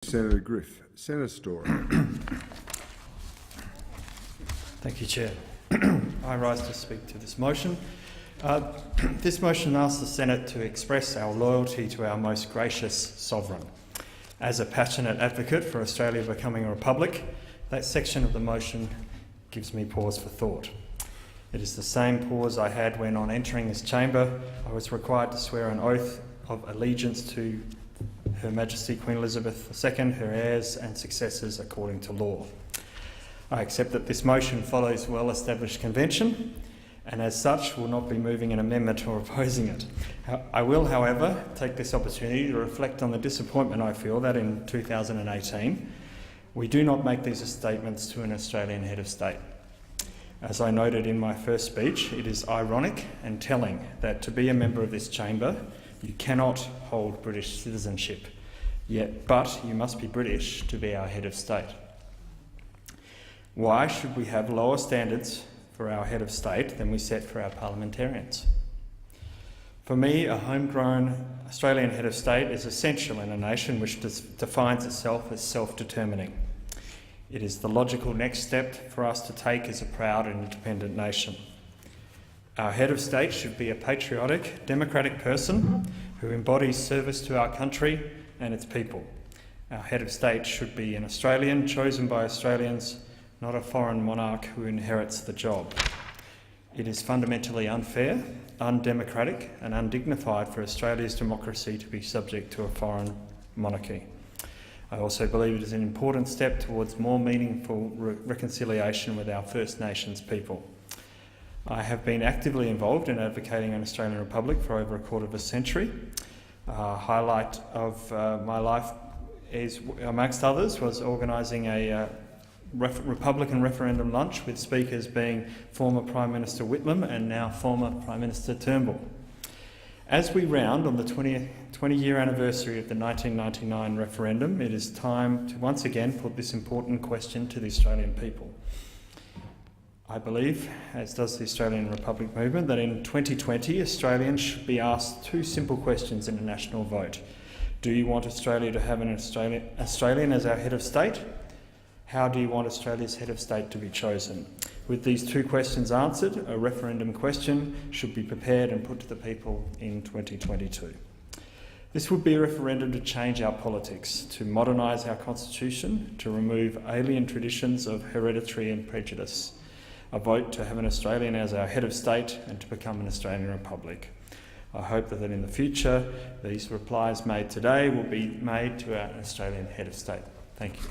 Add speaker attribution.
Speaker 1: Senator Griff. Senator Storer.
Speaker 2: Thank you, Chair. I rise to speak to this motion. This motion asks the Senate to express our loyalty to our most gracious sovereign. As a passionate advocate for Australia becoming a republic, that section of the motion gives me pause for thought. It is the same pause I had when, on entering this chamber, I was required to swear an oath of allegiance to Her Majesty Queen Elizabeth II, her heirs and successors according to law. I accept that this motion follows well-established convention and as such will not be moving an amendment or opposing it. I will, however, take this opportunity to reflect on the disappointment I feel that in 2018 we do not make these statements to an Australian head of state. As I noted in my first speech, it is ironic and telling that to be a member of this chamber you cannot hold British citizenship, but you must be British to be our head of state. Why should we have lower standards for our head of state than we set for our parliamentarians? For me, a homegrown Australian head of state is essential in a nation which defines itself as self-determining. It is the logical next step for us to take as a proud and independent nation. Our head of state should be a patriotic, democratic person who embodies service to our country and its people. Our head of state should be an Australian chosen by Australians, not a foreign monarch who inherits the job. It is fundamentally unfair, undemocratic and undignified for Australia's democracy to be subject to a foreign monarchy. I also believe it is an important step towards more meaningful reconciliation with our First Nations people. I have been actively involved in advocating an Australian Republic for over a quarter of a century. A highlight of my life is, amongst others, was organising a Republican referendum lunch with speakers being former Prime Minister Whitlam and now former Prime Minister Turnbull. As we round on the 20-year anniversary of the 1999 referendum, it is time to once again put this important question to the Australian people. I believe, as does the Australian Republic movement, that in 2020 Australians should be asked two simple questions in a national vote. Do you want Australia to have an Australian as our head of state? How do you want Australia's head of state to be chosen? With these two questions answered, a referendum question should be prepared and put to the people in 2022. This would be a referendum to change our politics, to modernise our constitution, to remove alien traditions of hereditary and prejudice, a vote to have an Australian as our head of state and to become an Australian Republic. I hope that in the future these replies made today will be made to our Australian head of state. Thank you.